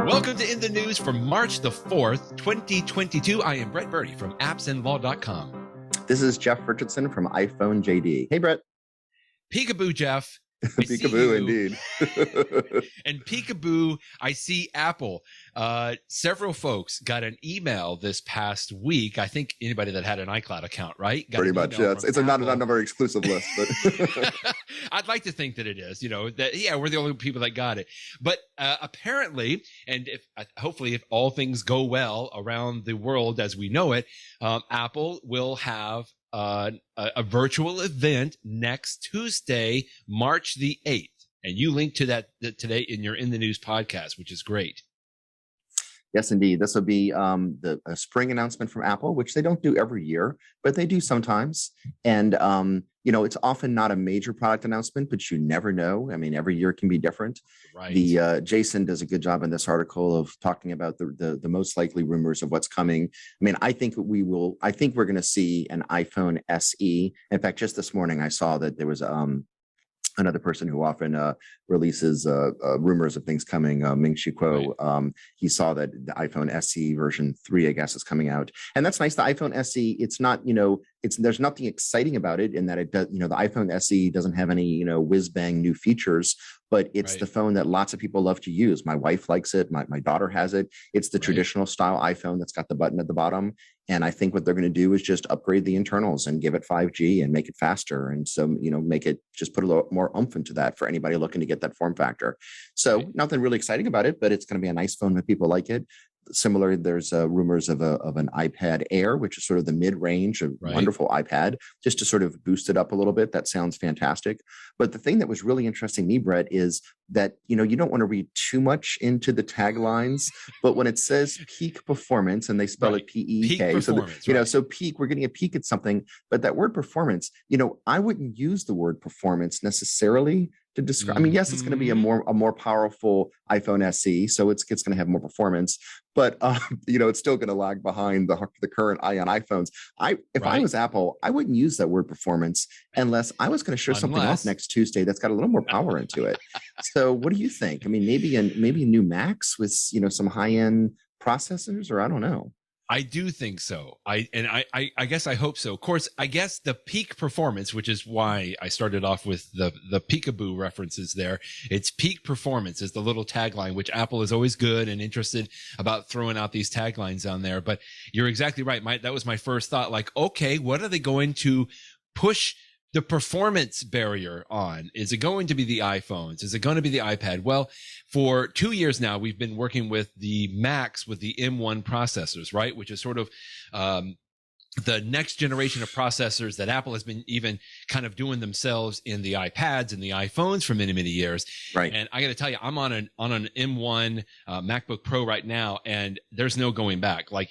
Welcome to In the News for March the 4th, 2022. I am Brett Birdie from appsandlaw.com. This is Jeff Richardson from iPhone JD. Hey, Brett. Peekaboo, Jeff. Peekaboo, indeed. And peekaboo, I see Apple. Several folks got an email this past week. I think anybody that had an iCloud account, right? Pretty much, yes. It's not a very exclusive list, but I'd like to think that it is. You know that, yeah, we're the only people that got it. But apparently, and hopefully, if all things go well around the world as we know it, Apple will have a virtual event next Tuesday, March the 8th. And you linked to that today in your In the News podcast, which is great. Yes, indeed. This will be a spring announcement from Apple, which they don't do every year, but they do sometimes. And, it's often not a major product announcement, but you never know. I mean, every year can be different. Right. Jason does a good job in this article of talking about the most likely rumors of what's coming. I mean, I think we're going to see an iPhone SE. In fact, just this morning, I saw that there was another person who often releases rumors of things coming, Ming-Chi Kuo. Right. He saw that the iPhone SE version 3, I guess, is coming out. And that's nice. The iPhone SE, it's not, there's nothing exciting about it in that it does, the iPhone SE doesn't have any, whiz-bang new features, but it's the phone that lots of people love to use. My wife likes it. My daughter has it. It's the traditional style iPhone that's got the button at the bottom. And I think what they're going to do is just upgrade the internals and give it 5G and make it faster. And so, make it just put a little more oomph into that for anybody looking to get that form factor. So nothing really exciting about it, but it's going to be a nice phone when people like it. Similar, there's rumors of an iPad Air, which is sort of the mid-range, a wonderful iPad, just to sort of boost it up a little bit. That sounds fantastic. But the thing that was really interesting to me, Brett, is that, you don't want to read too much into the taglines, but when it says peak performance, and they spell it P-E-K, so peak, we're getting a peek at something, but that word performance, I wouldn't use the word performance necessarily to describe. I mean, yes, it's going to be a more powerful iPhone SE, so it's going to have more performance, but it's still going to lag behind the current Ion iPhones. If I was Apple, I wouldn't use that word performance unless I was going to show something off next Tuesday that's got a little more power into it. So, what do you think? I mean, maybe a new Max with some high-end processors, or I don't know. I do think so. I guess I hope so. Of course, I guess the peak performance, which is why I started off with the peekaboo references there. It's peak performance is the little tagline, which Apple is always good and interested about throwing out these taglines on there. But you're exactly right. That was my first thought. Like, okay, what are they going to push the performance barrier on? Is it going to be the iPhones? Is it going to be the iPad? Well, for 2 years now, we've been working with the Macs with the M1 processors, right? Which is sort of the next generation of processors that Apple has been even kind of doing themselves in the iPads and the iPhones for many, many years. Right. And I got to tell you, I'm on an M1 MacBook Pro right now, and there's no going back. Like,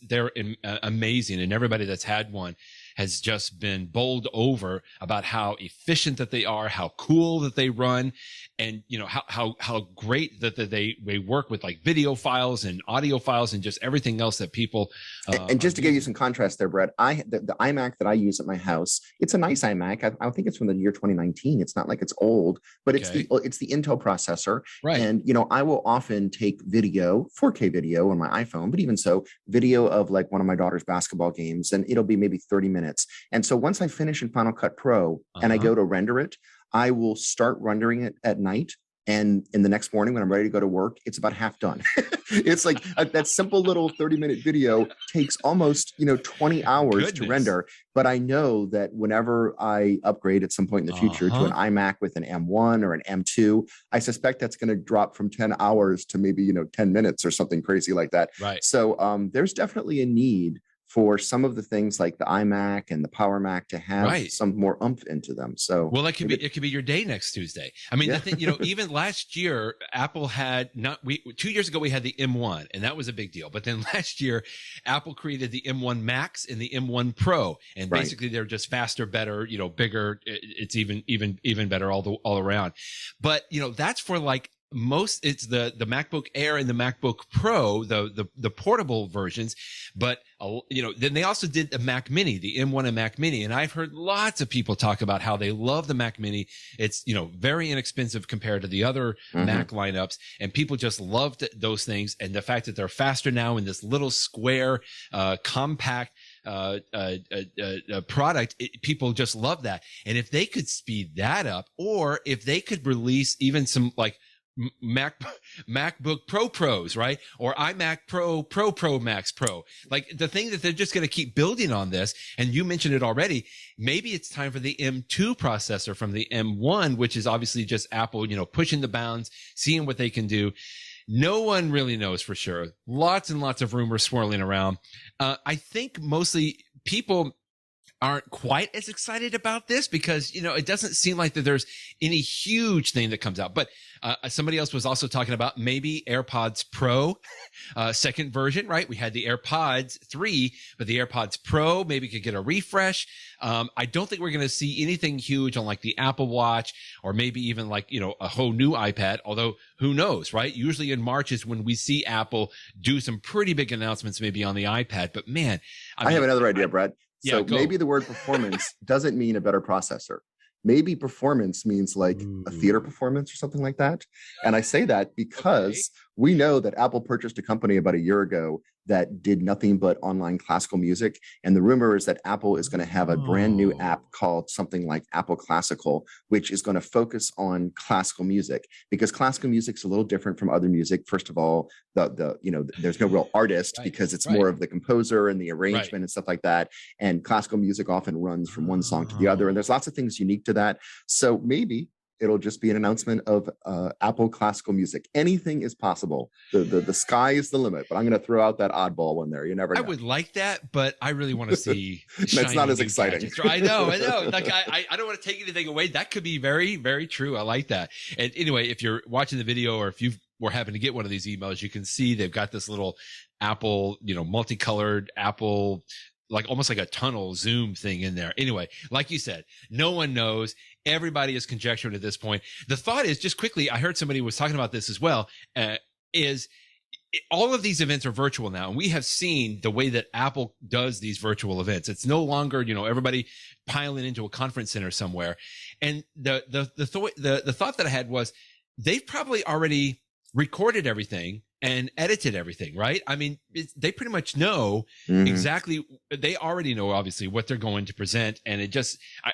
they're amazing, and everybody that's had one has just been bowled over about how efficient that they are, how cool that they run, and how great that they work with like video files and audio files and just everything else that people. And just to give you some contrast there, Brett, the iMac that I use at my house, it's a nice iMac. I think it's from the year 2019. It's not like it's old, but it's the Intel processor. Right. And I will often take video, 4K video on my iPhone, but even so, video of like one of my daughter's basketball games, and it'll be maybe 30 minutes. And so once I finish in Final Cut Pro and I go to render it, I will start rendering it at night. And in the next morning when I'm ready to go to work, it's about half done. It's like that simple little 30-minute video takes almost, 20 hours to render. But I know that whenever I upgrade at some point in the future to an iMac with an M1 or an M2, I suspect that's going to drop from 10 hours to maybe, 10 minutes or something crazy like that. Right. So there's definitely a need for some of the things like the iMac and the Power Mac to have some more oomph into them. So, well, it could be your day next Tuesday. I mean, the thing, even last year, Apple had 2 years ago, we had the M1, and that was a big deal. But then last year, Apple created the M1 Max and the M1 Pro, and basically they're just faster, better, bigger. It's even better all around. But that's for like it's the MacBook Air and the MacBook Pro, the portable versions, but then they also did the Mac Mini, the M1 and Mac Mini, and I've heard lots of people talk about how they love the Mac Mini. It's very inexpensive compared to the other Mac lineups, and people just loved those things, and the fact that they're faster now in this little square, compact product, people just love that. And if they could speed that up, or if they could release even some like MacBook Pro Pros, right? Or iMac Pro Max Pro, like the thing that they're just going to keep building on this. And you mentioned it already. Maybe it's time for the M2 processor from the M1, which is obviously just Apple, pushing the bounds, seeing what they can do. No one really knows for sure. Lots and lots of rumors swirling around. I think mostly people aren't quite as excited about this because, it doesn't seem like that there's any huge thing that comes out. But somebody else was also talking about maybe AirPods Pro, second version, right? We had the AirPods 3, but the AirPods Pro maybe could get a refresh. I don't think we're going to see anything huge on like the Apple Watch or maybe even like, a whole new iPad, although who knows, right? Usually in March is when we see Apple do some pretty big announcements maybe on the iPad. But man, I have another idea, Brad. So go. maybe the word performance doesn't mean a better processor. Maybe performance means like a theater performance or something like that. And I say that because we know that Apple purchased a company about a year ago that did nothing but online classical music. And the rumor is that Apple is going to have a brand new app called something like Apple Classical, which is going to focus on classical music, because classical music's a little different from other music. First of all, there's no real artist because it's more of the composer and the arrangement and stuff like that. And classical music often runs from one song to the other. And there's lots of things unique to that. So maybe it'll just be an announcement of Apple classical music. Anything is possible. The sky is the limit. But I'm going to throw out that oddball one there. You never know. I would like that, but I really want to see. That's not as exciting. Gadgets. I know. Like I don't want to take anything away. That could be very, very true. I like that. And anyway, if you're watching the video or if you were having to get one of these emails, you can see they've got this little Apple, multicolored Apple, like almost like a tunnel zoom thing in there. Anyway, like you said, no one knows. Everybody is conjecturing at this point. The thought is, just quickly, I heard somebody was talking about this as well, all of these events are virtual now. And we have seen the way that Apple does these virtual events. It's no longer, everybody piling into a conference center somewhere. And the thought that I had was they've probably already recorded everything and edited everything, right? I mean, they pretty much know exactly. They already know, obviously, what they're going to present. And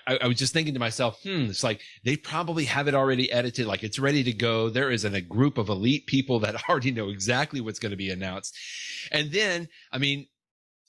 I was just thinking to myself, it's like they probably have it already edited, like it's ready to go. There is a group of elite people that already know exactly what's going to be announced. And then, I mean,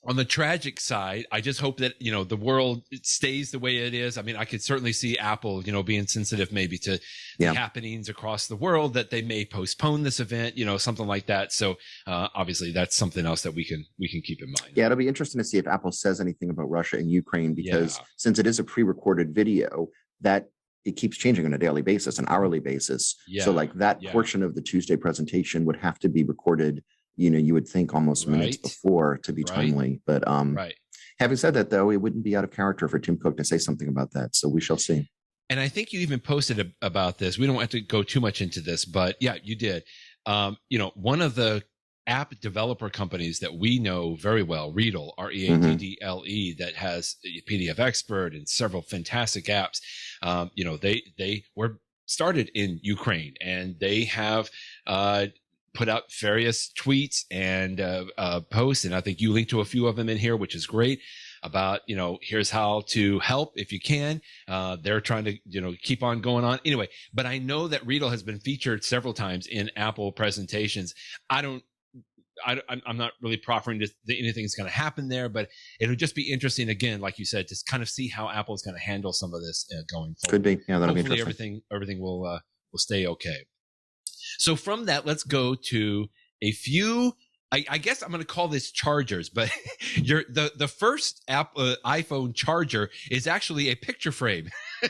on the tragic side, I just hope that, the world stays the way it is. I mean, I could certainly see Apple, being sensitive maybe to the happenings across the world, that they may postpone this event, something like that. So obviously that's something else that we can keep in mind. Yeah, it'll be interesting to see if Apple says anything about Russia and Ukraine, because since it is a pre-recorded video, that it keeps changing on a daily basis, an hourly basis. So like that portion of the Tuesday presentation would have to be recorded, you would think almost minutes before to be timely. But having said that, though, it wouldn't be out of character for Tim Cook to say something about that. So we shall see. And I think you even posted about this. We don't have to go too much into this, but yeah, you did. One of the app developer companies that we know very well, Readdle, Readdle, that has PDF Expert and several fantastic apps. They were started in Ukraine, and they have put out various tweets and posts, and I think you linked to a few of them in here, which is great, about, here's how to help if you can. They're trying to, keep on going on. Anyway, but I know that Readdle has been featured several times in Apple presentations. I'm not really proffering that anything's going to happen there, but it'll just be interesting, again, like you said, to kind of see how Apple's going to handle some of this going forward. Could be. Yeah, that'll Hopefully be interesting. everything will stay okay. So from that, let's go to a few, I guess I'm going to call this chargers, but the first iPhone charger is actually a picture frame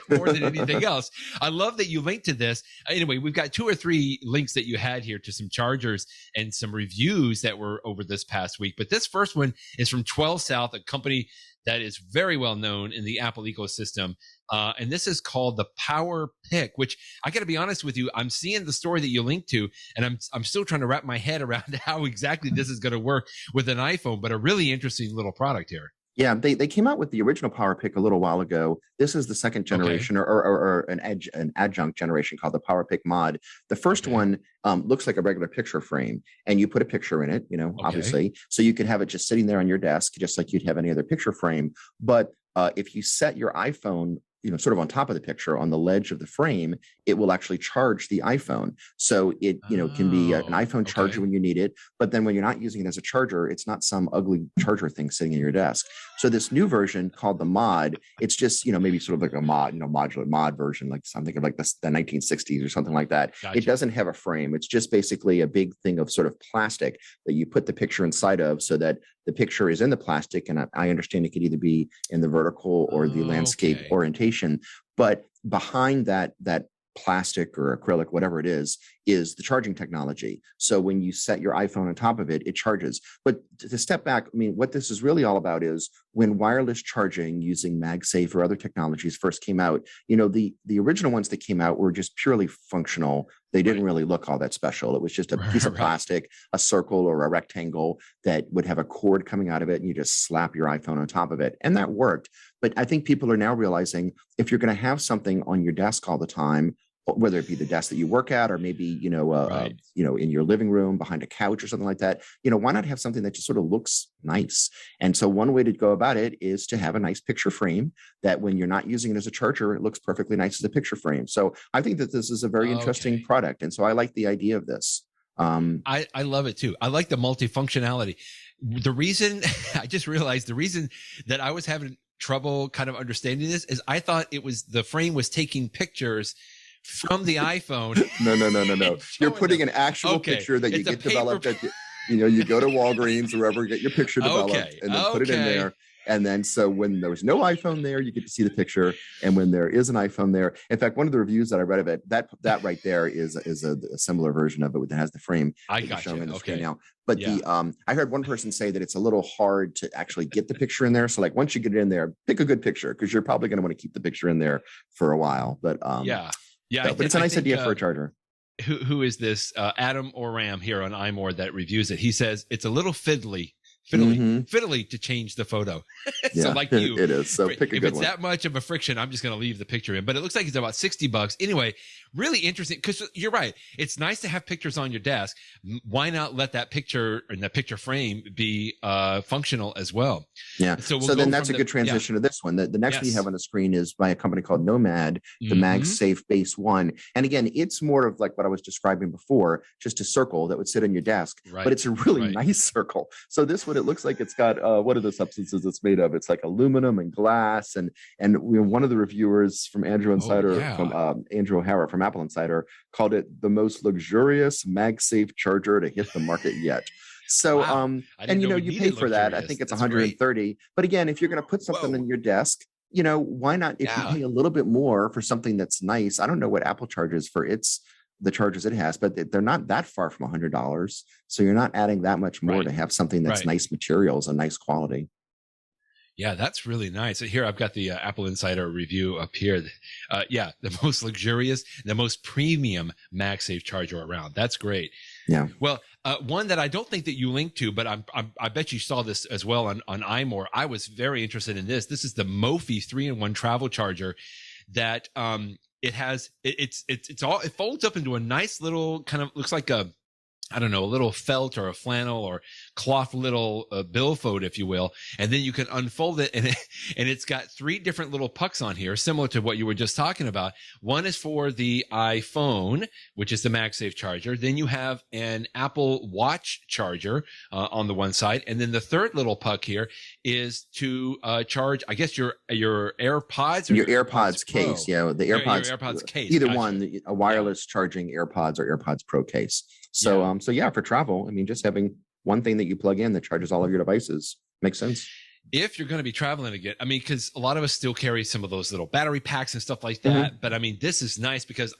more than anything else. I love that you linked to this. Anyway, we've got 2 or 3 links that you had here to some chargers and some reviews that were over this past week. But this first one is from 12 South, a company that is very well known in the Apple ecosystem. And this is called the PowerPic, which I got to be honest with you, I'm seeing the story that you linked to, and I'm still trying to wrap my head around how exactly this is going to work with an iPhone, but a really interesting little product here. Yeah, they came out with the original PowerPic a little while ago. This is the second generation, or an adjunct generation called the PowerPic Mod. The first one looks like a regular picture frame, and you put a picture in it, obviously, so you could have it just sitting there on your desk, just like you'd have any other picture frame. But if you set your iPhone, sort of on top of the picture on the ledge of the frame, it will actually charge the iPhone. So it, can be an iPhone charger when you need it. But then when you're not using it as a charger, it's not some ugly charger thing sitting in your desk. So this new version called the Mod, it's just, maybe sort of like a mod, modular mod version, like something of like the 1960s or something like that. Gotcha. It doesn't have a frame. It's just basically a big thing of sort of plastic that you put the picture inside of, so that the picture is in the plastic. And I understand it could either be in the vertical or the landscape orientation, but behind that plastic or acrylic, whatever it is the charging technology. So when you set your iPhone on top of it, it charges. But to step back, what this is really all about is when wireless charging using MagSafe or other technologies first came out, the original ones that came out were just purely functional. They didn't really look all that special. It was just a piece of plastic, a circle or a rectangle that would have a cord coming out of it, and you just slap your iPhone on top of it. And that worked. But I think people are now realizing, if you're going to have something on your desk all the time, whether it be the desk that you work at, or maybe, in your living room behind a couch or something like that, why not have something that just sort of looks nice? And so one way to go about it is to have a nice picture frame that when you're not using it as a charger, it looks perfectly nice as a picture frame. So I think that this is a very interesting product. And so I like the idea of this. I love it too. I like the multifunctionality. The reason I just realized the reason that I was having trouble kind of understanding this is I thought the frame was taking pictures from the iPhone. No. You're putting an actual picture that you get developed at, you go to Walgreens or wherever, get your picture developed and then put it in there. And then, so when there was no iPhone there, you get to see the picture. And when there is an iPhone there, in fact, one of the reviews that I read of it, that right there is a similar version of it that has the frame. I got you. Okay. Now, but I heard one person say that it's a little hard to actually get the picture in there. So like once you get it in there, pick a good picture, because you're probably going to want to keep the picture in there for a while. But but it's a nice idea for a charger. Who is this? Adam Oram here on iMore that reviews it. He says it's a little fiddly to change the photo. So like you, it is. So pick a good one. If it's that much of a friction, I'm just going to leave the picture in. But it looks like it's about $60. Anyway, really interesting, because you're right. It's nice to have pictures on your desk. Why not let that picture and that picture frame be functional as well? Yeah. So then that's a good transition to this one. The next one you have on the screen is by a company called Nomad, the MagSafe Base One. And again, it's more of like what I was describing before, just a circle that would sit on your desk, but it's a really nice circle. So this one, it looks like it's got, what are the substances it's made of? It's like aluminum and glass. And one of the reviewers from Andrew O'Hara from Apple Insider called it the most luxurious MagSafe charger to hit the market yet. So, and you pay for that. I think it's $130. But again, if you're going to put something in your desk, why not? If you pay a little bit more for something that's nice, I don't know what Apple charges for the charges it has, but they're not that far from $100. So you're not adding that much more to have something that's nice materials and nice quality. Yeah, that's really nice. So here I've got the Apple Insider review up here. The most luxurious, the most premium MagSafe charger around. That's great. Yeah. Well, one that I don't think that you linked to, but I bet you saw this as well on iMore. I was very interested in this. This is the mophie 3-in-1 travel charger that it folds up into a nice little kind of, looks like a little felt or a flannel or cloth little billfold, if you will. And then you can unfold it and it's got 3 different little pucks on here, similar to what you were just talking about. One is for the iPhone, which is the MagSafe charger. Then you have an Apple Watch charger on the one side. And then the third little puck here is to charge, I guess, your AirPods or your AirPods case. Pro. The AirPods, your AirPods case. Either one, a wireless charging AirPods or AirPods Pro case. So, for travel, just having one thing that you plug in that charges all of your devices makes sense. If you're going to be traveling again, because a lot of us still carry some of those little battery packs and stuff like that. But this is nice because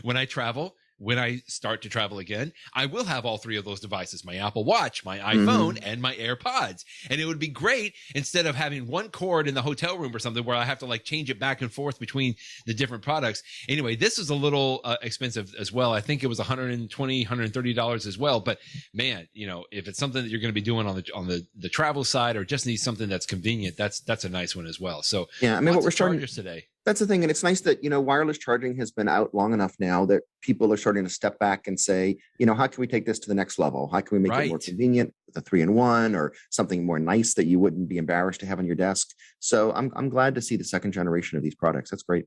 when I travel, when I start to travel again, I will have all three of those devices, my Apple Watch, my iPhone, and my AirPods. And it would be great instead of having one cord in the hotel room or something where I have to like change it back and forth between the different products. Anyway, this is a little expensive as well. I think it was $120, $130 as well. But man, you know, if it's something that you're going to be doing on the travel side or just need something that's convenient, that's a nice one as well. So yeah, I mean, what we're starting starting today. That's the thing. And it's nice that, you know, wireless charging has been out long enough now that people are starting to step back and say, you know, how can we take this to the next level? How can we make it more convenient with a 3-in-1 or something more nice that you wouldn't be embarrassed to have on your desk? So I'm glad to see the second generation of these products. That's great.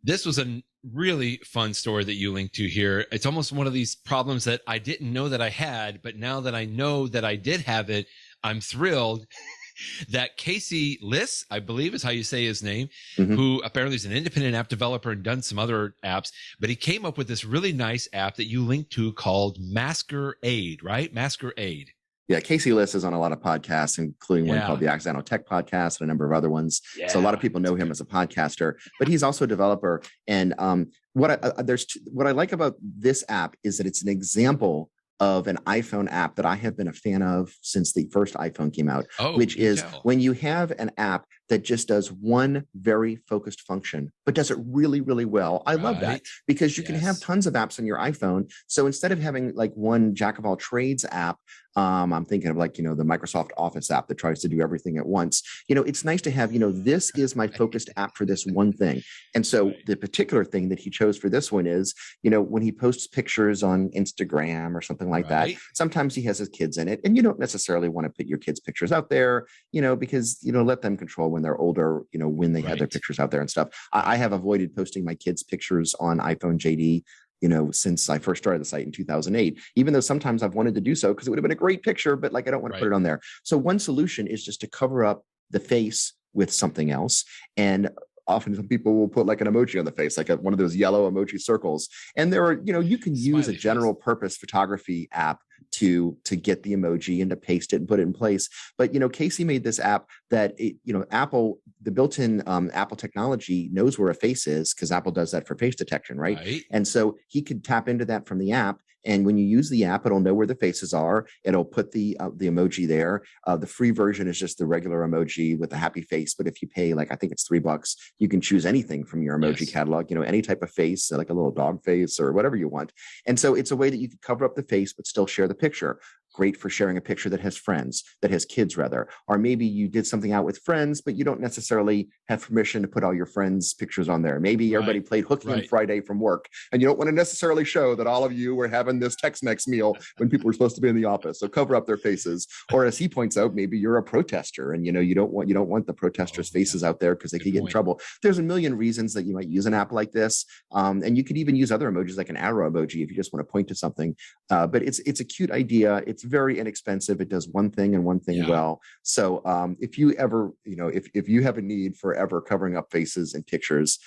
This was a really fun story that you linked to here. It's almost one of these problems that I didn't know that I had, but now that I know that I did have it, I'm thrilled that Casey Liss, I believe is how you say his name, who apparently is an independent app developer and done some other apps, but he came up with this really nice app that you linked to called MaskerAid, right? MaskerAid. Yeah, Casey Liss is on a lot of podcasts, including one called the Accidental Tech Podcast and a number of other ones. Yeah, so a lot of people know him as a podcaster, but he's also a developer. And what I like about this app is that it's an example of an iPhone app that I have been a fan of since the first iPhone came out, which is when you have an app that just does one very focused function, but does it really, really well. I love that because you can have tons of apps on your iPhone. So instead of having like one jack of all trades app, I'm thinking of like, you know, the Microsoft Office app that tries to do everything at once. You know, it's nice to have, you know, this is my focused app for this one thing. And so the particular thing that he chose for this one is, you know, when he posts pictures on Instagram or something like that, sometimes he has his kids in it. And you don't necessarily want to put your kids' pictures out there, you know, because, you know, let them control when they're older, you know, when they have their pictures out there and stuff. I have avoided posting my kids' pictures on iPhone JD, you know, since I first started the site in 2008, even though sometimes I've wanted to do so because it would have been a great picture, but like, I don't want to put it on there. So one solution is just to cover up the face with something else. And often some people will put like an emoji on the face, like one of those yellow emoji circles. And there are, you know, you can use a general purpose photography app to get the emoji and to paste it and put it in place. But, you know, Casey made this app that, you know, Apple, the built-in Apple technology knows where a face is because Apple does that for face detection, right? And so he could tap into that from the app. And when you use the app, it'll know where the faces are. It'll put the emoji there. The free version is just the regular emoji with a happy face. But if you pay, like, I think it's $3, you can choose anything from your emoji catalog, you know, any type of face, like a little dog face or whatever you want. And so it's a way that you can cover up the face, but still share the picture. Great for sharing a picture that has friends, that has kids rather, or maybe you did something out with friends, but you don't necessarily have permission to put all your friends' pictures on there. Maybe everybody played hooky on Friday from work, and you don't want to necessarily show that all of you were having this Tex-Mex meal when people were supposed to be in the office. So cover up their faces. Or as he points out, maybe you're a protester, and you know you don't want the protesters' faces out there because they could get in trouble. There's a million reasons that you might use an app like this, and you could even use other emojis like an arrow emoji if you just want to point to something. But it's a cute idea. It's very inexpensive. It does one thing and one thing well. So if you ever, you know, if you have a need for ever covering up faces and pictures,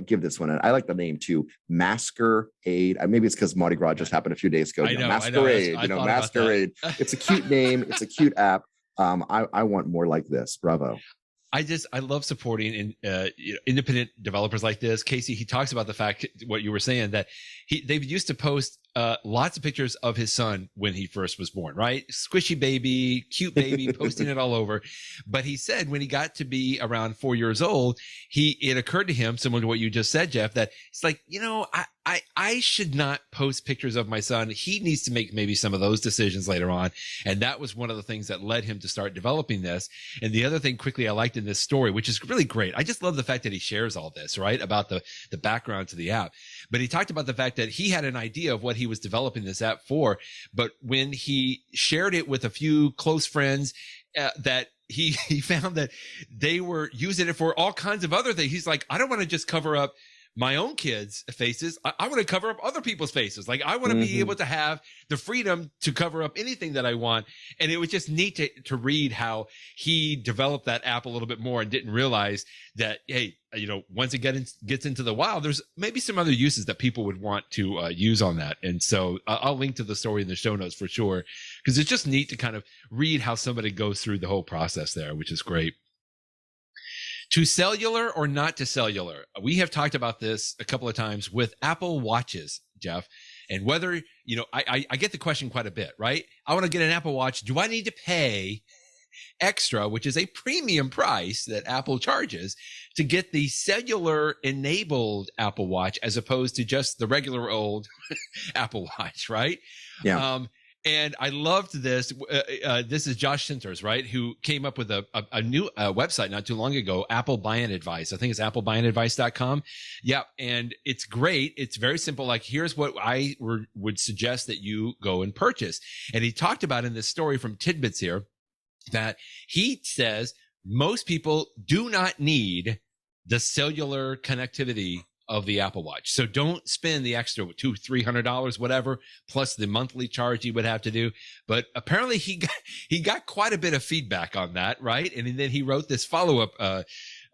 give this one. And I like the name too, MaskerAid. Maybe it's because Mardi Gras just happened a few days ago. MaskerAid, you know, MaskerAid. It's a cute name. It's a cute app. I want more like this. Bravo. I love supporting independent developers like this. Casey, he talks about the fact, what you were saying, that they used to post lots of pictures of his son when he first was born, right? Squishy baby, cute baby, posting it all over. But he said when he got to be around 4 years old, it occurred to him, similar to what you just said, Jeff, that it's like, you know, I should not post pictures of my son. He needs to make maybe some of those decisions later on. And that was one of the things that led him to start developing this. And the other thing quickly I liked in this story, which is really great. I just love the fact that he shares all this, right? About the background to the app. But he talked about the fact that he had an idea of what he was developing this app for. But when he shared it with a few close friends, that he found that they were using it for all kinds of other things. He's like, I don't want to just cover up my own kids' faces. I want to cover up other people's faces. Like, I want to be able to have the freedom to cover up anything that I want. And it was just neat to read how he developed that app a little bit more and didn't realize that, hey, you know, once it gets into the wild, there's maybe some other uses that people would want to use on that. And so I'll link to the story in the show notes for sure, because it's just neat to kind of read how somebody goes through the whole process there, which is great. To cellular or not to cellular? We have talked about this a couple of times with Apple Watches. Jeff. And whether, I get the question quite a bit, right? I want to get an Apple Watch. Do I need to pay extra, which is a premium price that Apple charges, to get the cellular enabled Apple Watch as opposed to just the regular old Apple Watch, right? Yeah. And I loved this. This is Josh Sinters, right? Who came up with a new website not too long ago, Apple Buying Advice. I think it's applebuyingadvice.com. Yeah. And it's great. It's very simple. Like, here's what I would suggest that you go and purchase. And he talked about in this story from Tidbits here that he says most people do not need the cellular connectivity of the Apple Watch. So don't spend the extra $200-$300, whatever, plus the monthly charge you would have to do. But apparently he got quite a bit of feedback on that, right? And then he wrote this follow-up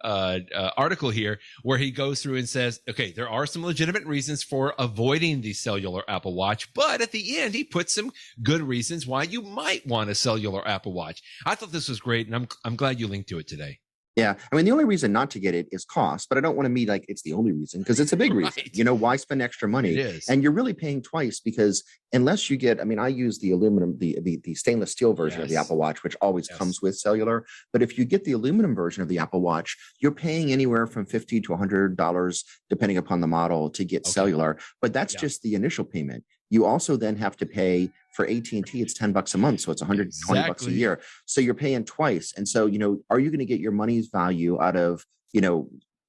article here where he goes through and says, okay, there are some legitimate reasons for avoiding the cellular Apple Watch, but at the end he puts some good reasons why you might want a cellular Apple Watch. I thought this was great, and I'm glad you linked to it today. Yeah. I mean, the only reason not to get it is cost, but I don't want to be like it's the only reason, because it's a big reason. Why spend extra money? It is. And you're really paying twice, because unless you get, I mean, I use the aluminum, the stainless steel version of the Apple Watch, which always comes with cellular. But if you get the aluminum version of the Apple Watch, you're paying anywhere from $50 to $100, depending upon the model, to get cellular. But that's just the initial payment. You also then have to pay for AT&T. It's $10 a month. So it's $120 a year. So you're paying twice. And so, are you going to get your money's value out of,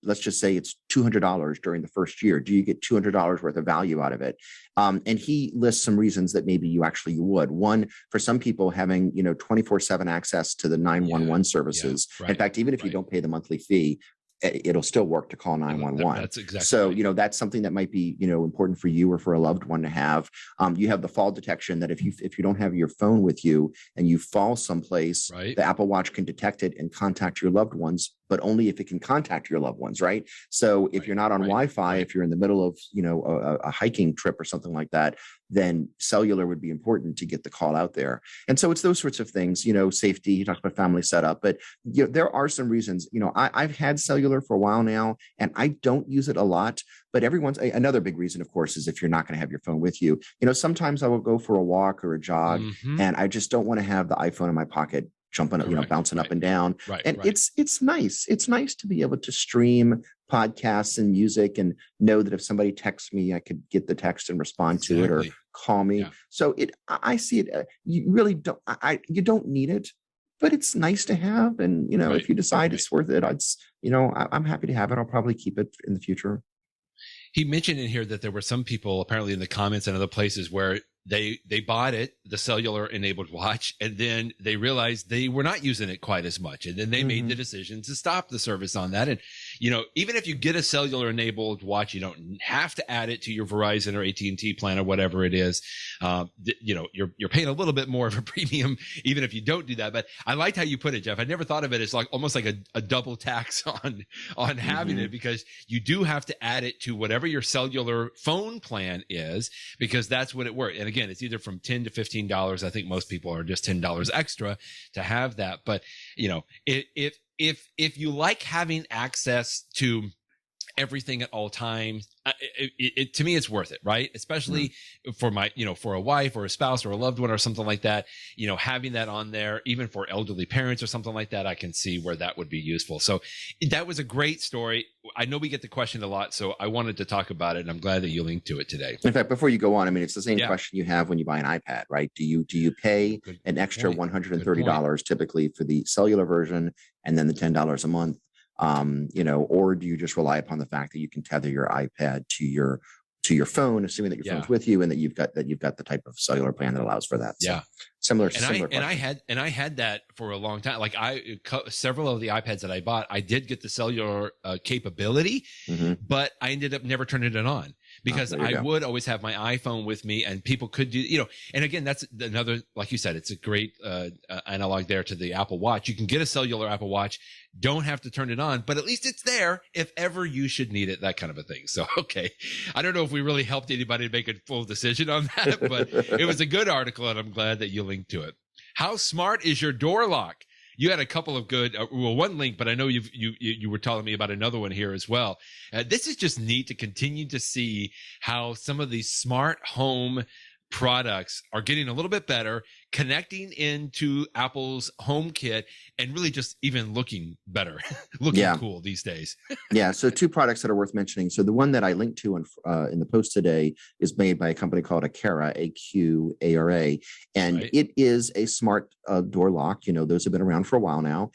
let's just say it's $200 during the first year? Do you get $200 worth of value out of it? And he lists some reasons that maybe you would. One, for some people, having, 24/7 access to the 911 services. Yeah, right, in fact, even if you don't pay the monthly fee, it'll still work to call 911. That's exactly so, right. That's something that might be, important for you or for a loved one to have. You have the fall detection that if you don't have your phone with you and you fall someplace, the Apple Watch can detect it and contact your loved ones, but only if it can contact your loved ones, right? So if you're not on Wi-Fi, if you're in the middle of, a hiking trip or something like that, then cellular would be important to get the call out there. And so it's those sorts of things, safety, you talked about family setup, but there are some reasons, I've had cellular for a while now, and I don't use it a lot, but another big reason, of course, is if you're not going to have your phone with you. Sometimes I will go for a walk or a jog, and I just don't want to have the iPhone in my pocket jumping, bouncing up and down. It's nice. It's nice to be able to stream podcasts and music and know that if somebody texts me, I could get the text and respond to it or call me. Yeah. So I see it. You really don't. You don't need it, but it's nice to have. And if you decide it's worth it, I'm happy to have it. I'll probably keep it in the future. He mentioned in here that there were some people apparently in the comments and other places where they bought it, the cellular enabled watch, and then they realized they were not using it quite as much. And then they made the decision to stop the service on that. And, even if you get a cellular enabled watch, you don't have to add it to your Verizon or AT&T plan or whatever it is. You're paying a little bit more of a premium, even if you don't do that. But I liked how you put it, Jeff. I never thought of it as like almost like a double tax on having it, because you do have to add it to whatever your cellular phone plan is, because that's what it works. And again, it's either from $10 to $15. I think most people are just $10 extra to have that. But if you like having access to everything at all times, to me, it's worth it, right? Especially for for a wife or a spouse or a loved one or something like that, having that on there, even for elderly parents or something like that, I can see where that would be useful. So that was a great story. I know we get the question a lot, so I wanted to talk about it, and I'm glad that you linked to it today. In fact, before you go on, I mean, it's the same question you have when you buy an iPad, right? Do you pay an extra $130 typically for the cellular version and then the $10 a month? Or do you just rely upon the fact that you can tether your iPad to your phone, assuming that your phone's with you and that you've got the type of cellular plan that allows for that? So, similar. And I had that for a long time. Like several of the iPads that I bought, I did get the cellular capability, but I ended up never turning it on. Because I would always have my iPhone with me, and people could do, and again, that's another, like you said, it's a great analog there to the Apple Watch. You can get a cellular Apple Watch, don't have to turn it on, but at least it's there if ever you should need it, that kind of a thing. So, okay. I don't know if we really helped anybody to make a full decision on that, but it was a good article, and I'm glad that you linked to it. How smart is your door lock? you had a couple of good, well, one link, but I know you were telling me about another one here as well. This is just neat to continue to see how some of these smart home products are getting a little bit better, connecting into Apple's HomeKit, and really just even looking better, looking cool these days. Yeah. So two products that are worth mentioning. So the one that I linked to in the post today is made by a company called Aqara, Aqara, and it is a smart door lock. You know, those have been around for a while now.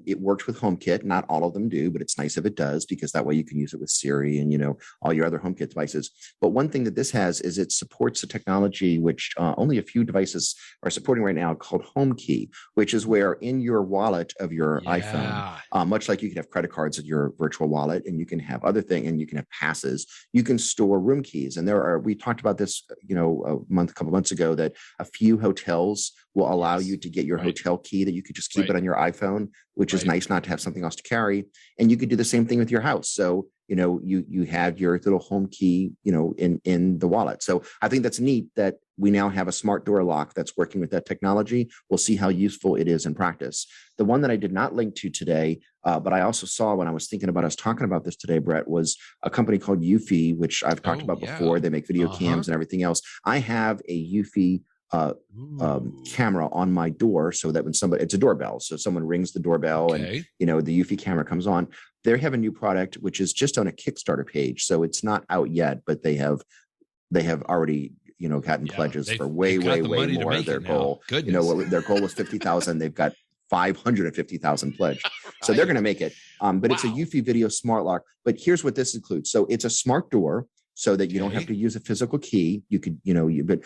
It works with HomeKit. Not all of them do, but it's nice if it does, because that way you can use it with Siri and, you know, all your other HomeKit devices. But one thing that this has is it supports a technology which only a few devices are supporting right now, called HomeKey, which is where in your wallet of your iPhone, much like you can have credit cards in your virtual wallet, and you can have other things, and you can have passes, you can store room keys. And we talked about this, you know, a couple months ago, that a few hotels will allow you to get your hotel key, that you could just keep it on your iPhone, which is nice not to have something else to carry. And you could do the same thing with your house. So, you know, you have your little home key, you know, in the wallet. So I think that's neat that we now have a smart door lock that's working with that technology. We'll see how useful it is in practice. The one that I did not link to today, but I also saw when I was thinking about us talking about this today, Brett, was a company called eufy, which I've talked about before. They make video cams and everything else. I have a eufy camera on my door, so that when it's a doorbell, so someone rings the doorbell and, you know, the eufy camera comes on. They have a new product which is just on a Kickstarter page, so it's not out yet, but they have already, you know, gotten pledges for way more. Their goal, you know, their goal was 50,000. They've got 550,000 pledged. So they're going to make it. But it's a eufy video smart lock. But here's what this includes. So it's a smart door, so that you don't have to use a physical key. You could, you know, but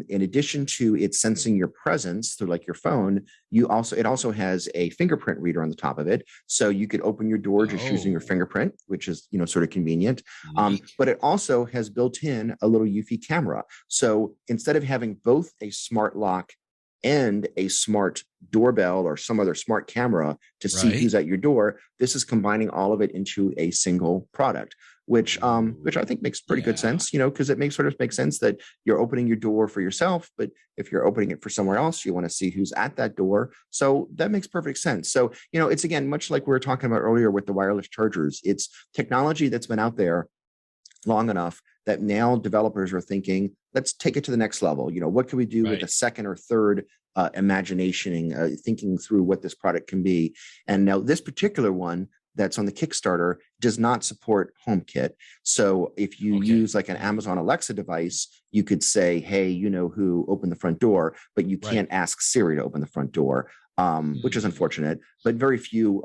in addition to it sensing your presence through like your phone, it also has a fingerprint reader on the top of it. So you could open your door just using your fingerprint, which is, you know, sort of convenient. But it also has built in a little eufy camera. So instead of having both a smart lock and a smart doorbell or some other smart camera to see who's at your door, this is combining all of it into a single product, which I think makes pretty good sense, you know, because it makes sense that you're opening your door for yourself, but if you're opening it for somewhere else, you want to see who's at that door. So that makes perfect sense. So, you know, it's, again, much like we were talking about earlier with the wireless chargers, it's technology that's been out there long enough that now developers are thinking, let's take it to the next level. You know, what can we do with a second or third imagining, thinking through what this product can be. And now this particular one that's on the Kickstarter does not support HomeKit. So if you use like an Amazon Alexa device, you could say, hey, you know who, open the front door, but you can't ask Siri to open the front door, which is unfortunate. But very few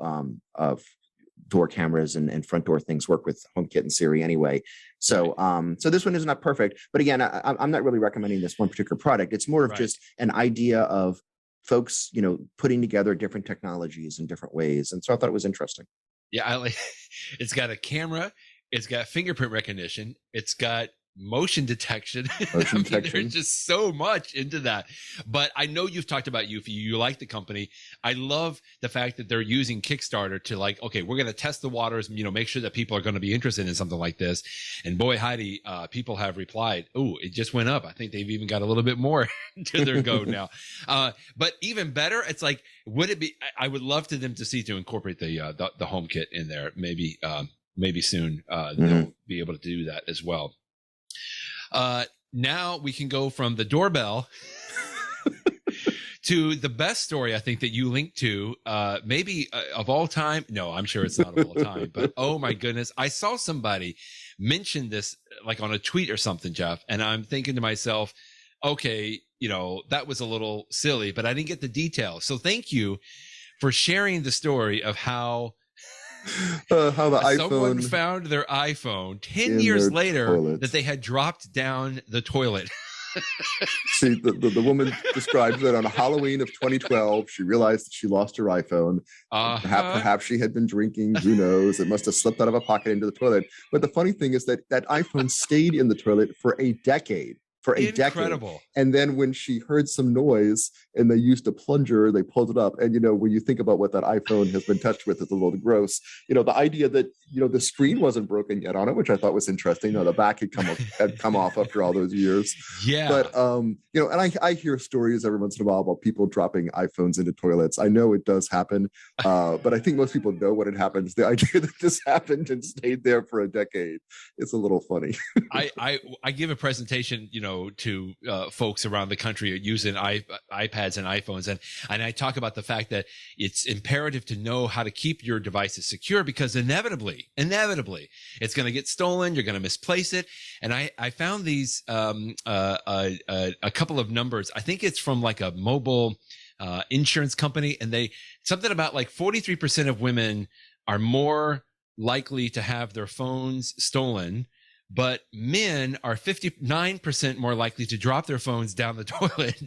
of door cameras and front door things work with HomeKit and Siri anyway. So so this one is not perfect. But again, I'm not really recommending this one particular product. It's more of just an idea of folks, you know, putting together different technologies in different ways. And so I thought it was interesting. Yeah, I like. It's got a camera. It's got fingerprint recognition. It's got motion detection. There's just so much into that. But I know you've talked about Eufy. You like the company. I love the fact that they're using Kickstarter to like, okay, we're going to test the waters, you know, make sure that people are going to be interested in something like this. And boy, Heidi, people have replied, oh, it just went up. I think they've even got a little bit more to their go now. But even better, it's like, would it be, I would love to them to incorporate the HomeKit in there. Maybe soon, they'll be able to do that as well. Now we can go from the doorbell to the best story I think that you linked to, maybe of all time. No, I'm sure it's not of all time, but oh my goodness. I saw somebody mention this like on a tweet or something, Jeff, and I'm thinking to myself, okay, you know, that was a little silly, but I didn't get the details. So thank you for sharing the story of how the someone iPhone found their iPhone 10 years later toilet. that they had dropped down the toilet. See, the woman described that on Halloween of 2012, she realized that she lost her iPhone. Perhaps she had been drinking. Who knows? It must have slipped out of a pocket into the toilet. But the funny thing is that iPhone stayed in the toilet for a decade. for a Incredible. decade. And then when she heard some noise and they used a plunger, they pulled it up. And, you know, when you think about what that iPhone has been touched with, it's a little gross. You know, the idea that, you know, the screen wasn't broken yet on it, which I thought was interesting. You know, the back had come off after all those years. Yeah. But, you know, and I hear stories every once in a while about people dropping iPhones into toilets. I know it does happen, but I think most people know when it happens. The idea that this happened and stayed there for a decade, it's a little funny. I give a presentation, you know, to folks around the country using iPads and iPhones, and I talk about the fact that it's imperative to know how to keep your devices secure, because inevitably it's going to get stolen. You're going to misplace it. And I found these a couple of numbers. I think it's from like a mobile insurance company, and something about like 43% of women are more likely to have their phones stolen, but men are 59% more likely to drop their phones down the toilet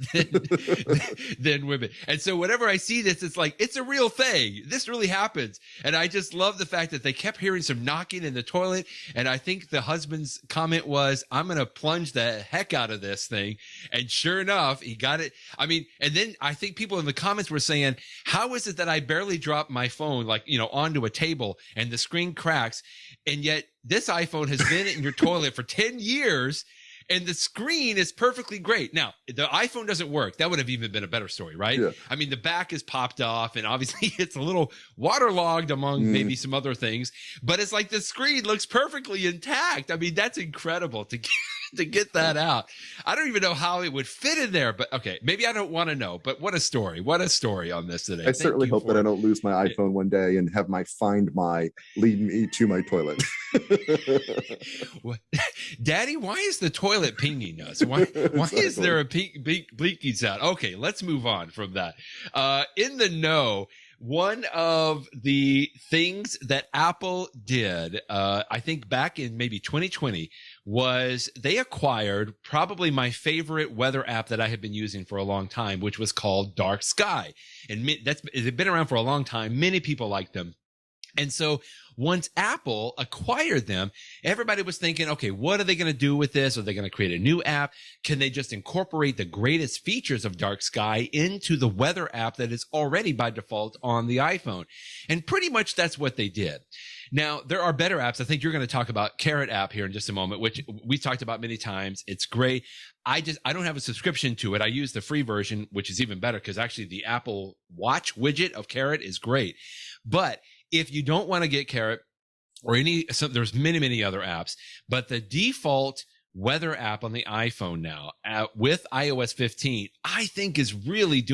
than women. And so whenever I see this, it's like, it's a real thing. This really happens. And I just love the fact that they kept hearing some knocking in the toilet. And I think the husband's comment was, I'm going to plunge the heck out of this thing. And sure enough, he got it. I mean, and then I think people in the comments were saying, how is it that I barely dropped my phone, like, you know, onto a table and the screen cracks, and yet this iPhone has been in your toilet for 10 years and the screen is perfectly great. Now, the iPhone doesn't work. That would have even been a better story, right? Yeah. I mean, the back is popped off and obviously it's a little waterlogged among maybe some other things, but it's like the screen looks perfectly intact. I mean, that's incredible to get that out. I don't even know how it would fit in there, but okay, maybe I don't want to know, but what a story on this today. I certainly hope that I don't lose my iPhone one day and have my Find My lead me to my toilet. Daddy, why is the toilet pinging us? Why exactly. Is there a blinking sound? Okay, let's move on from that. In the know, one of the things that Apple did, I think back in maybe 2020, was they acquired probably my favorite weather app that I had been using for a long time, which was called Dark Sky. And it's been around for a long time. Many people like them. And so once Apple acquired them, everybody was thinking, okay, what are they going to do with this? Are they going to create a new app? Can they just incorporate the greatest features of Dark Sky into the weather app that is already by default on the iPhone? And pretty much that's what they did. Now, there are better apps. I think you're going to talk about Carrot app here in just a moment, which we talked about many times. It's great. I don't have a subscription to it. I use the free version, which is even better because actually the Apple Watch widget of Carrot is great. But if you don't want to get Carrot or there's many other apps, but the default weather app on the iPhone now with iOS 15, I think is really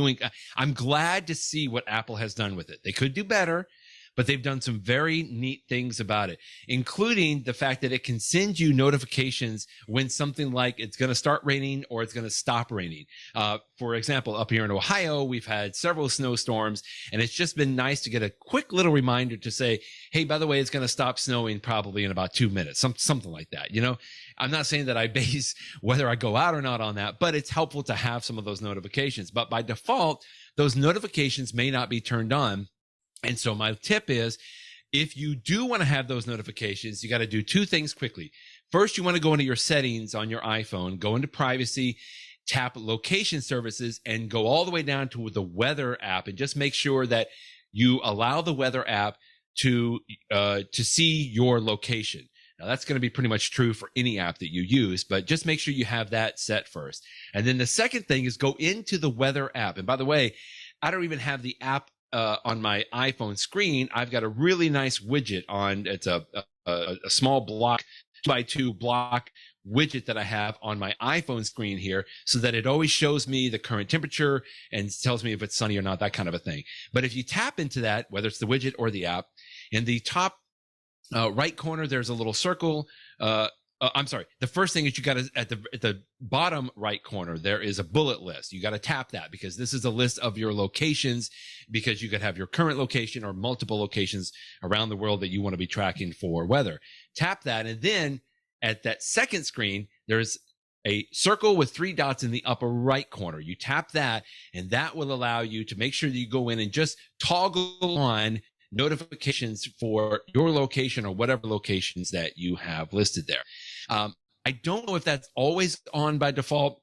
I'm glad to see what Apple has done with it. They could do better, but they've done some very neat things about it, including the fact that it can send you notifications when something like it's going to start raining or it's going to stop raining. For example, up here in Ohio, we've had several snowstorms, and it's just been nice to get a quick little reminder to say, hey, by the way, it's going to stop snowing probably in about 2 minutes, something like that. You know, I'm not saying that I base whether I go out or not on that, but it's helpful to have some of those notifications. But by default, those notifications may not be turned on. And so my tip is, if you do want to have those notifications, you got to do two things quickly. First, you want to go into your settings on your iPhone, go into privacy, tap location services, and go all the way down to the weather app, and just make sure that you allow the weather app to see your location. Now, that's going to be pretty much true for any app that you use, but just make sure you have that set first. And then the second thing is go into the weather app. And by the way, I don't even have the app on my iPhone screen. I've got a really nice widget on. It's a small block, 2x2 block widget that I have on my iPhone screen here, so that it always shows me the current temperature and tells me if it's sunny or not, that kind of a thing. But if you tap into that, whether it's the widget or the app, in the top right corner, there's a little circle. I'm sorry. The first thing is you got to, at the bottom right corner, there is a bullet list. You got to tap that, because this is a list of your locations, because you could have your current location or multiple locations around the world that you want to be tracking for weather. Tap that. And then at that second screen, there's a circle with 3 dots in the upper right corner. You tap that, and that will allow you to make sure that you go in and just toggle on notifications for your location or whatever locations that you have listed there. I don't know if that's always on by default,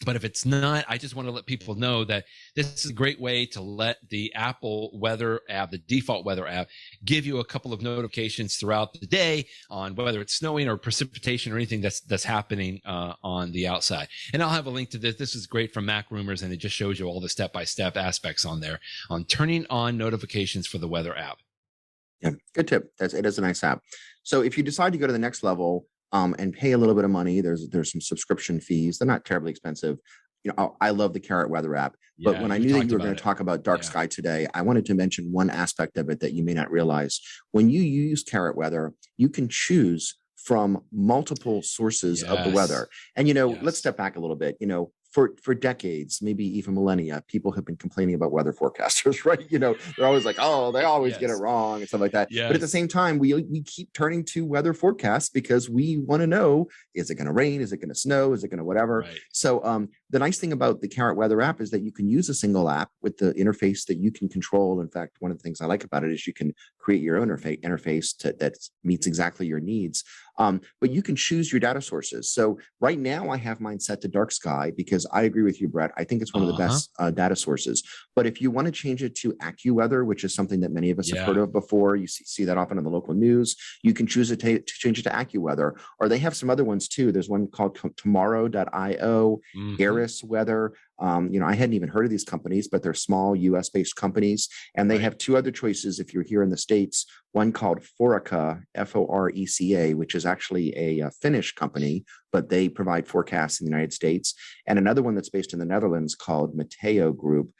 but if it's not, I just want to let people know that this is a great way to let the Apple weather app, the default weather app, give you a couple of notifications throughout the day on whether it's snowing or precipitation or anything that's happening on the outside. And I'll have a link to this. This is great from Mac Rumors, and it just shows you all the step-by-step aspects on there on turning on notifications for the weather app. Yeah, good tip. It is a nice app. So if you decide to go to the next level, and pay a little bit of money, there's some subscription fees. They're not terribly expensive. I love the Carrot weather app, but when I knew that you were going to talk about dark sky today, I wanted to mention one aspect of it that you may not realize. When you use Carrot weather, you can choose from multiple sources of the weather. And, let's step back a little bit. For decades, maybe even millennia, people have been complaining about weather forecasters, right? They're always like, oh, they always get it wrong and stuff like that. But at the same time, we keep turning to weather forecasts because we want to know, is it going to rain? Is it going to snow? Is it going to whatever? Right. So the nice thing about the Carrot weather app is that you can use a single app with the interface that you can control. In fact, one of the things I like about it is you can create your own interface that meets exactly your needs. But you can choose your data sources. So right now I have mine set to dark sky because I agree with you, Brett. I think it's one of the best data sources. But if you want to change it to AccuWeather, which is something that many of us have heard of before, you see that often in the local news, you can choose to change it to AccuWeather. Or they have some other ones too. There's one called Tomorrow.io, Eris Weather. I hadn't even heard of these companies, but they're small US-based companies. And they have two other choices if you're here in the States, one called Foreca, Foreca, which is actually a Finnish company, but they provide forecasts in the United States. And another one that's based in the Netherlands called Mateo Group.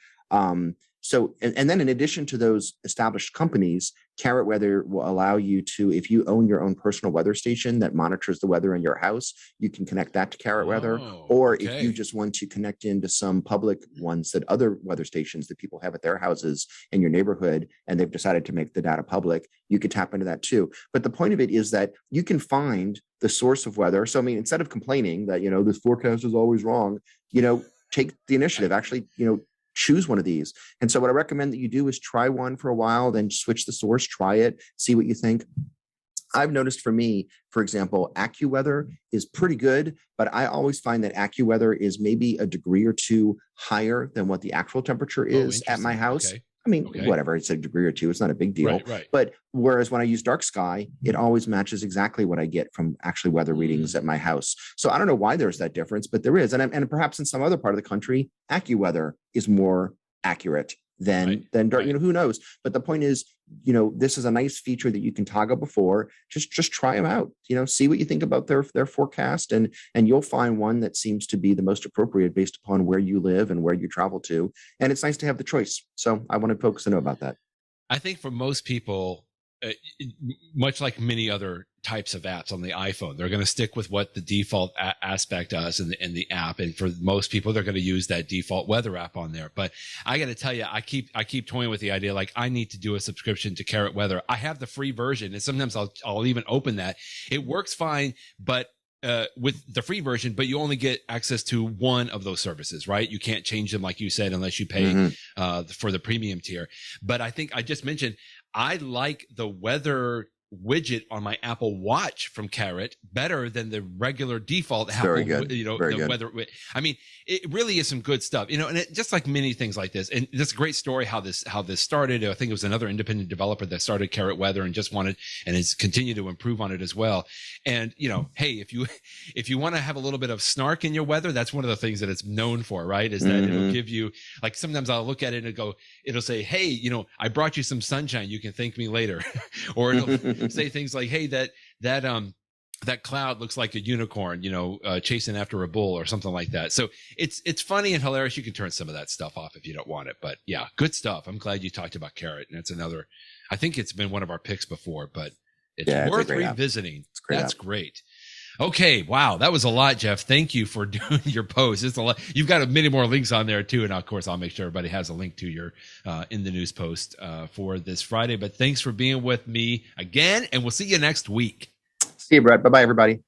So, and then in addition to those established companies, Carrot Weather will allow you to, if you own your own personal weather station that monitors the weather in your house, you can connect that to Carrot Weather. Or if you just want to connect into some public ones that other weather stations that people have at their houses in your neighborhood, and they've decided to make the data public, you could tap into that too. But the point of it is that you can find the source of weather. So, I mean, instead of complaining that, this forecast is always wrong, take the initiative, actually, choose one of these. And so what I recommend that you do is try one for a while, then switch the source, try it, see what you think. I've noticed for me, for example, AccuWeather is pretty good, but I always find that AccuWeather is maybe a degree or two higher than what the actual temperature is at my house. Okay. I mean, whatever, it's a degree or two. It's not a big deal. Right. But whereas when I use dark sky, it always matches exactly what I get from actually weather readings at my house. So I don't know why there's that difference, but there is. And perhaps in some other part of the country, AccuWeather is more accurate than dark, who knows? But the point is, this is a nice feature that you can toggle before. Just try them out, see what you think about their forecast, and you'll find one that seems to be the most appropriate based upon where you live and where you travel to. And it's nice to have the choice. So I wanted folks to know about that. I think for most people, much like many other types of apps on the iPhone, they're going to stick with what the default aspect does in the app. And for most people, they're going to use that default weather app on there. But I got to tell you, I keep toying with the idea, like I need to do a subscription to Carrot Weather. I have the free version, and sometimes I'll even open that. It works fine, but with the free version, but you only get access to one of those services, right? You can't change them, like you said, unless you pay for the premium tier. But I think I just mentioned, I like the weather widget on my Apple Watch from Carrot better than the regular default Apple. Very good. Very good. Weather. I mean, it really is some good stuff, and it, just like many things like this. And this great story how this started. I think it was another independent developer that started Carrot Weather and just wanted and has continued to improve on it as well. And hey, if you want to have a little bit of snark in your weather, that's one of the things that it's known for, right? Is that it'll give you, like, sometimes I'll look at it and it'll say, hey, I brought you some sunshine. You can thank me later, or it'll say things like, hey, that cloud looks like a unicorn, chasing after a bull or something like that. So it's funny and hilarious. You can turn some of that stuff off if you don't want it, but yeah, good stuff. I'm glad you talked about Carrot, and that's another, I think it's been one of our picks before, but it's worth revisiting. That's great. Okay. Wow. That was a lot, Jeff. Thank you for doing your post. It's a lot. You've got many more links on there too. And of course, I'll make sure everybody has a link to your in the news post for this Friday. But thanks for being with me again. And we'll see you next week. See you, Brett. Bye-bye, everybody.